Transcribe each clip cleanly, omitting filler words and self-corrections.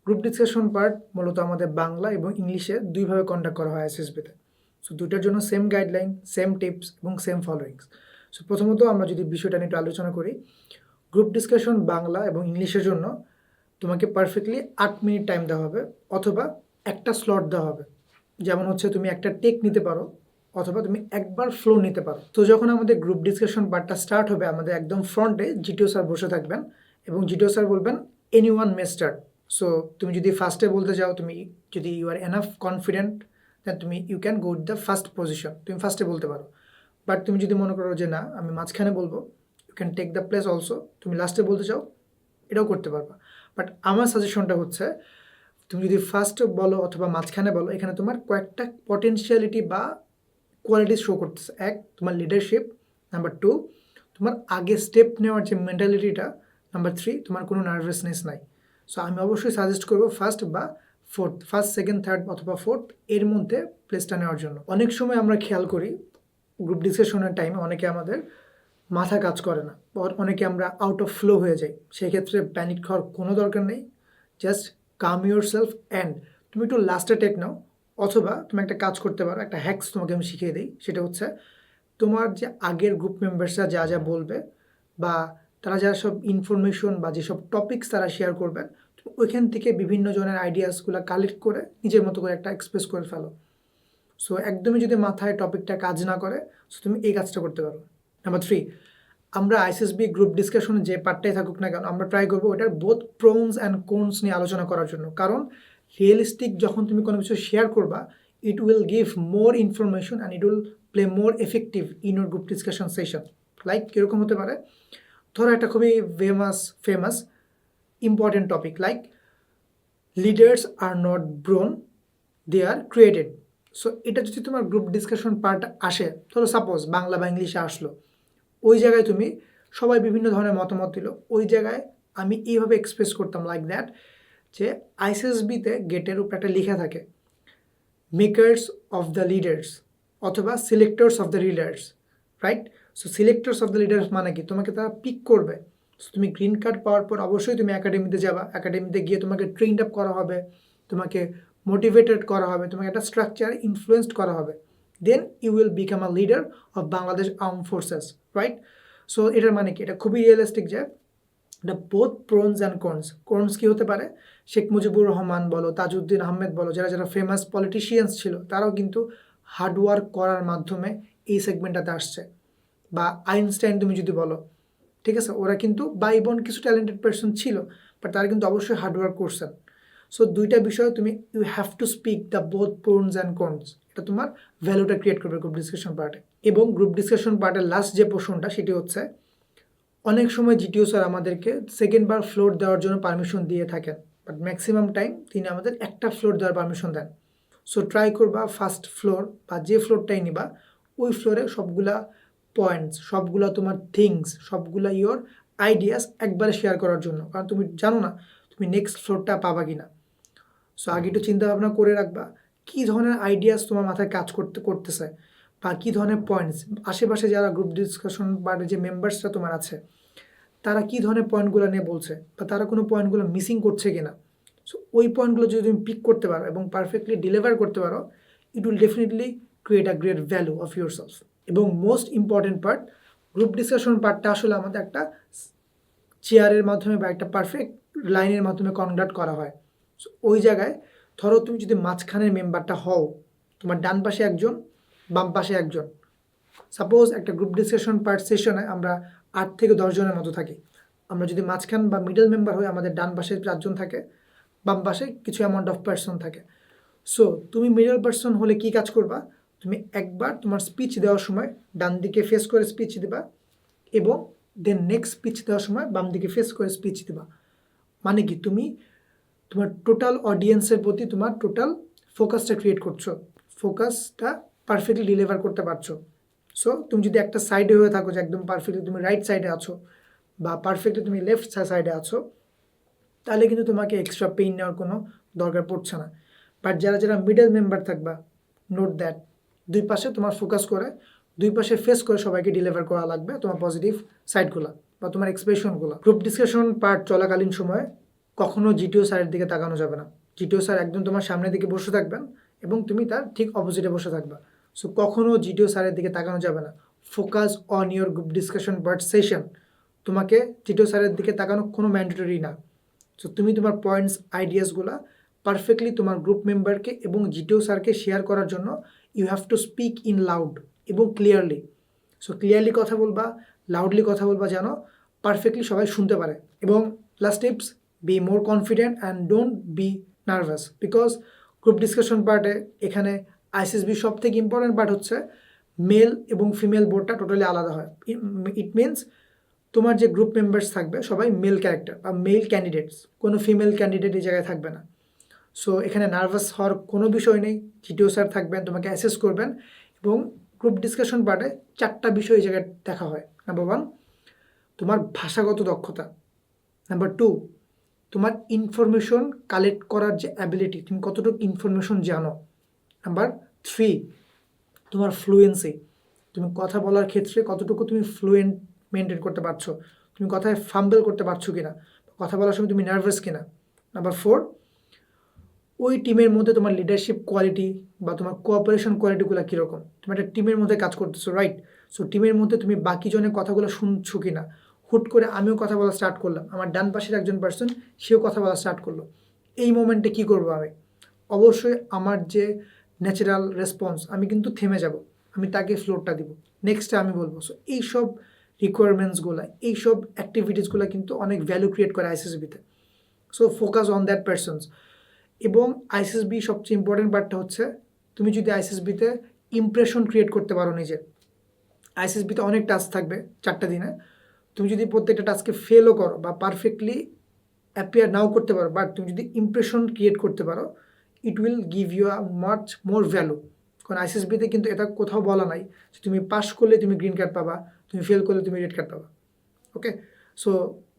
Group discussion part মূলত আমাদের বাংলা এবং ইংলিশে দুইভাবে কন্ডাক্ট করা হয় এসএসবিতে। সো দুইটার জন্য সেম গাইডলাইন, সেম টিপস এবং সেম ফলোয়িংস। সো প্রথমত আমরা যদি বিষয়টা নিয়ে একটু আলোচনা করি, গ্রুপ ডিসকাশন বাংলা এবং ইংলিশের জন্য তোমাকে পারফেক্টলি 8 মিনিট টাইম দেওয়া হবে, অথবা একটা স্লট দেওয়া হবে। যেমন হচ্ছে তুমি একটা টেক নিতে পারো, অথবা তুমি একবার ফ্লো নিতে পারো। তো যখন আমাদের গ্রুপ ডিসকাশন পার্টটা স্টার্ট হবে, আমাদের একদম ফ্রন্টে জিটিও স্যার বসে থাকবেন এবং জিটিও স্যার বলবেন any one may start. So তুমি যদি ফার্স্টে বলতে যাও, তুমি যদি you are enough confident, then তুমি you can go with the first position, তুমি ফার্স্টে বলতে পারো। বাট তুমি যদি মনে করো যে না, আমি মাঝখানে বলবো, you can take the place also, তুমি লাস্টে বলতে চাও, এটাও করতে পারবা। বাট আমার সাজেশনটা হচ্ছে, তুমি যদি ফার্স্ট বলো অথবা মাঝখানে বলো, এখানে তোমার কয়েকটা পটেনশিয়ালিটি বা কোয়ালিটি শো করতেছে। এক, তোমার লিডারশিপ। নাম্বার টু, তোমার আগে স্টেপ নেওয়ার যে মেন্টালিটিটা। নাম্বার থ্রি, তোমার কোনো নার্ভাসনেস নাই। সো আমি অবশ্যই সাজেস্ট করবো ফার্স্ট বা ফোর্থ, ফার্স্ট, সেকেন্ড, থার্ড অথবা ফোর্থ এর মধ্যে প্লেসটা নেওয়ার জন্য। অনেক সময় আমরা খেয়াল করি গ্রুপ ডিসকাশনের টাইমে অনেকে আমাদের মাথা কাজ করে না, অনেকে আমরা আউট অফ ফ্লো হয়ে যাই। সেক্ষেত্রে প্যানিক খাওয়ার কোনো দরকার নেই। Just come yourself and তুমি একটু লাস্টে টেক নাও। অথবা তুমি একটা কাজ করতে পারো, একটা হ্যাক্স তোমাকে আমি শিখিয়ে দিই। সেটা হচ্ছে, তোমার যে আগের গ্রুপ মেম্বার্সরা যা যা বলবে, বা তারা যা সব ইনফরমেশন বা যেসব টপিকস তারা শেয়ার করবেন, তুমি ওইখান থেকে বিভিন্ন জনের আইডিয়াসগুলো কালেক্ট করে নিজের মতো করে একটা এক্সপ্রেস করে ফেলো। সো একদমই যদি মাথায় টপিকটা কাজ না করে, সো তুমি এই কাজটা করতে পারো। নাম্বার থ্রি, আমরা আইসিএসবি গ্রুপ ডিসকাশনে যে পার্টটাই থাকুক না কেন, আমরা ট্রাই করবো ওটার বোথ প্রোনস অ্যান্ড কোনস নিয়ে আলোচনা করার জন্য। কারণ রিয়েলিস্টিক যখন তুমি কোনো কিছু শেয়ার করবা, it will give more information and it will play more effective in your group discussion session. Like কীরকম হতে পারে, ধরো একটা খুবই famous important topic, like leaders are not born, they are created. So এটা যদি তোমার গ্রুপ ডিসকাশন পার্ট আসে, ধরো সাপোজ বাংলা বা ইংলিশে আসলো, ওই জায়গায় তুমি সবাই বিভিন্ন ধরনের মতামত দিল, ওই জায়গায় আমি এইভাবে এক্সপ্রেস করতাম লাইক দ্যাট, যে আইসিএসবিতে গেটের উপর একটা লেখা থাকে মেকার্স অফ দ্য লিডার্স, অথবা selectors of the leaders, right? So selectors of the leaders মানে কি, তোমাকে তারা পিক করবে। সো তুমি গ্রিন কার্ড পাওয়ার পর অবশ্যই তুমি একাডেমিতে যাবা, একাডেমিতে গিয়ে তোমাকে ট্রেন্ড আপ করা হবে, তোমাকে মোটিভেটেড করা হবে, তোমাকে একটা স্ট্রাকচার ইনফ্লুয়েসড করা হবে। Then you will become a leader of Bangladesh arm forces, right? So এটার মানে কি, এটা খুবই রিয়েলিস্টিক যে এটা both pros and cons. Cons কী হতে পারে, শেখ মুজিবুর রহমান বলো, তাজউদ্দিন আহমেদ বলো, যারা যারা ফেমাস পলিটিশিয়ানস ছিল, তারাও কিন্তু হার্ডওয়ার্ক করার মাধ্যমে এই সেগমেন্টটাতে আসছে। বা আইনস্টাইন তুমি যদি বলো, ঠিক আছে, ওরা কিন্তু বাই বোন কিছু ট্যালেন্টেড পার্সন ছিল, বাট তারা কিন্তু অবশ্যই হার্ডওয়ার্ক করছেন। সো দুইটা বিষয় তুমি you have to speak the both pros and cons. এটা তোমার ভ্যালুটা ক্রিয়েট করবে গ্রুপ ডিসকাশন পার্টে। এবং গ্রুপ ডিসকাশন পার্টের লাস্ট যে পোর্শনটা, সেটি হচ্ছে, অনেক সময় জিটিও স্যার আমাদেরকে সেকেন্ড বার ফ্লোর দেওয়ার জন্য পারমিশন দিয়ে থাকেন, বাট ম্যাক্সিমাম টাইম তিনি আমাদের একটা ফ্লোর দেওয়ার পারমিশন দেন। সো ট্রাই করবা ফার্স্ট ফ্লোর বা যে ফ্লোরটাই নিবা, ওই ফ্লোরে সবগুলা পয়েন্টস, সবগুলা তোমার থিংস, সবগুলা ইয়োর আইডিয়াস একবারে শেয়ার করার জন্য। কারণ তুমি জানো না তুমি নেক্সট ফ্লোরটা পাবা কিনা। সো আগে একটু চিন্তা ভাবনা করে রাখবা কী ধরনের আইডিয়াস তোমার মাথায় কাজ করতেছে, বা কী ধরনের পয়েন্টস, আশেপাশে যারা গ্রুপ ডিসকাশন বার্ডের যে মেম্বার্সরা তোমার আছে, তারা কী ধরনের পয়েন্টগুলো নিয়ে বলছে, বা তারা কোনো পয়েন্টগুলো মিসিং করছে কিনা। সো ওই পয়েন্টগুলো যদি তুমি পিক করতে পারো এবং পারফেক্টলি ডেলিভার করতে পারো, it will definitely create a great value of yourself. এবং most important part, group discussion পার্টটা আসলে আমাদের একটা চেয়ারের মাধ্যমে বা একটা পারফেক্ট লাইনের মাধ্যমে কন্ডাক্ট করা হয়। সো ওই জায়গায় ধরো তুমি যদি মাঝখানের মেম্বারটা হও, তোমার ডান পাশে একজন, বাম পাশে একজন। সাপোজ একটা গ্রুপ ডিসকাশন পার্ট সেশনে আমরা 8 থেকে 10 জনের মতো থাকি। আমরা যদি মাঝখান বা মিডল মেম্বার হই, আমাদের ডান পাশে 4 জন থাকে, বাম পাশে কিছু অ্যামাউন্ট অফ পার্সন থাকে। সো তুমি মিডল পার্সন হলে কি কাজ করবা, তুমি একবার তোমার স্পিচ দেওয়ার সময় ডান দিকে ফেস করে স্পিচ দিবা, এবং দেন নেক্সট স্পিচ দেওয়ার সময় বাম দিকে ফেস করে স্পিচ দিবা। মানে কি, তুমি তোমার টোটাল অডিয়েন্সের প্রতি তোমার টোটাল ফোকাসটা ক্রিয়েট করছো, ফোকাসটা পারফেক্টলি ডেলিভার করতে পারছো। সো তুমি যদি একটা সাইডে হয়ে থাকো, যে একদম পারফেক্টলি তুমি রাইট সাইডে আছো, বা পারফেক্টলি তুমি লেফট সাইডে আছো, তাহলে কিন্তু তোমাকে এক্সট্রা পেইন নেওয়ার কোনো দরকার পড়ছে না। বাট যারা যারা মিডল মেম্বার থাকবা, নোট দ্যাট দুই পাশে তোমার ফোকাস করে, দুই পাশে ফেস করে সবাইকে ডেলিভার করা লাগবে তোমার পজিটিভ সাইডগুলো বা তোমার এক্সপ্রেশনগুলো। গ্রুপ ডিসকাশন পার্ট চলাকালীন সময়ে কখনো জিটিও স্যারের দিকে তাকানো যাবে না। জিটিও স্যার একদম তোমার সামনের দিকে বসে থাকবেন এবং তুমি তার ঠিক অপোজিটে বসে থাকবা। সো কখনো জিটিও স্যারের দিকে তাকানো যাবে না। Focus on your group discussion but session. তোমাকে জিটিও স্যারের দিকে তাকানো কোনো ম্যান্ডেটরি না। সো তুমি তোমার পয়েন্টস আইডিয়াসগুলো পারফেক্টলি তোমার গ্রুপ মেম্বারকে এবং জিটিও স্যারকে শেয়ার করার জন্য you have to speak in loud এবং ক্লিয়ারলি। সো ক্লিয়ারলি কথা বলবা, লাউডলি কথা বলবা যেন পারফেক্টলি সবাই শুনতে পারে। এবং last tips, be more confident and don't be nervous, because group discussion পার্টে এখানে আইসিএসবি সব থেকে ইম্পর্টেন্ট পার্ট হচ্ছে মেল এবং ফিমেল বোর্ডটা টোটালি আলাদা হয়। ইট মিনস তোমার যে গ্রুপ মেম্বার্স থাকবে সবাই মেল ক্যারেক্টার বা মেল ক্যান্ডিডেটস, কোনো ফিমেল ক্যান্ডিডেট এই জায়গায় থাকবে না। সো এখানে নার্ভাস হওয়ার কোনো বিষয় নেই। জিটিও স্যার থাকবেন, তোমাকে অ্যাসেস করবেন। এবং গ্রুপ ডিসকাশন পার্টে 4টা বিষয় এই জায়গায় দেখা হয়। নাম্বার 1, তোমার ভাষাগত দক্ষতা। নাম্বার 2, তোমার ইনফরমেশন কালেক্ট করার যে অ্যাবিলিটি, তুমি কতটুকু ইনফরমেশন জানো। নাম্বার 3, তোমার ফ্লুয়েন্সি, তুমি কথা বলার ক্ষেত্রে কতটুকু তুমি ফ্লুয়েন্ট মেনটেন করতে পারছো, তুমি কথায় ফাম্বল করতে পারছো কিনা, কথা বলার সময় তুমি নার্ভাস কিনা। নাম্বার 4, ওই টিমের মধ্যে তোমার লিডারশিপ কোয়ালিটি বা তোমার কোঅপারেশন কোয়ালিটিগুলো কীরকম, তুমি একটা টিমের মধ্যে কাজ করতেছো, রাইট? সো টিমের মধ্যে তুমি বাকি জনের কথাগুলো শুনছো কি না। হুট করে আমিও কথা বলা স্টার্ট করলাম, আমার ডান পাশের একজন পার্সন সেও কথা বলা স্টার্ট করলো, এই মোমেন্টে কী করবো আমি? অবশ্যই আমার যে ন্যাচারাল রেসপন্স, আমি কিন্তু থেমে যাব, আমি তাকে ফ্লোরটা দিব, নেক্সটে আমি বলবো। সো এইসব রিকোয়ারমেন্টসগুলো, এইসব অ্যাক্টিভিটিসগুলো কিন্তু অনেক ভ্যালু ক্রিয়েট করে আইসিএসবিতে। So focus on that persons. এবং আইসিএসবি সবচেয়ে ইম্পর্টেন্ট পার্টটা হচ্ছে, তুমি যদি আইসিএসবিতে ইমপ্রেশন ক্রিয়েট করতে পারো নিজের। আইসিএসবিতে অনেক টাস্ক থাকবে 4টা দিনে, তুমি যদি প্রত্যেকটা টাস্কে ফেলও করো বা পারফেক্টলি অ্যাপিয়ার নাও করতে পারো, বাট তুমি যদি ইমপ্রেশন ক্রিয়েট করতে পারো, it will give you a much more value. কারণ আইসিএসবিতে কিন্তু এটা কোথাও বলা নাই যে তুমি পাস করলে তুমি গ্রিন কার্ড পাবা, তুমি ফেল করলে তুমি রেড কার্ড পাবা। ওকে, সো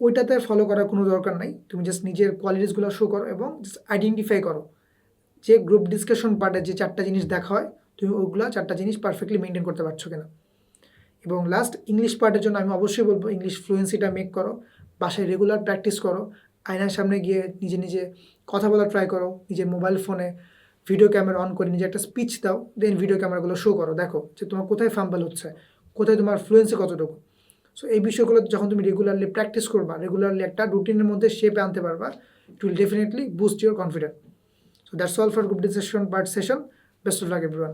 ওইটাতে ফলো করার কোনো দরকার নাই। তুমি জাস্ট নিজের কোয়ালিটিসগুলো শো করো এবং জাস্ট আইডেন্টিফাই করো যে গ্রুপ ডিসকাশন পার্টে যে 4টা জিনিস দেখা হয়, তুমি ওইগুলো 4টা জিনিস পারফেক্টলি মেনটেন করতে পারছো কিনা। এবং লাস্ট, ইংলিশ পার্টের জন্য আমি অবশ্যই বলবো ইংলিশ ফ্লুয়েন্সিটা মেক করো, বাসায় রেগুলার প্র্যাকটিস করো, আয়নার সামনে গিয়ে নিজে নিজে কথা বলা ট্রাই করো, নিজের মোবাইল ফোনে ভিডিও ক্যামেরা অন করে নিজে একটা স্পিচ দাও, দেন ভিডিও ক্যামেরাগুলো শো করো, দেখো যে তোমার কোথায় ফাম্বল হচ্ছে, কোথায় তোমার ফ্লুয়েন্সি কতটুকু। সো এই বিষয়গুলো যখন তুমি রেগুলারলি প্র্যাকটিস করবা, রেগুলারলি একটা রুটিনের মধ্যে শেপে আনতে পারবা, ইট will definitely boost your confidence. So that's all for group discussion part session. Best of luck everyone.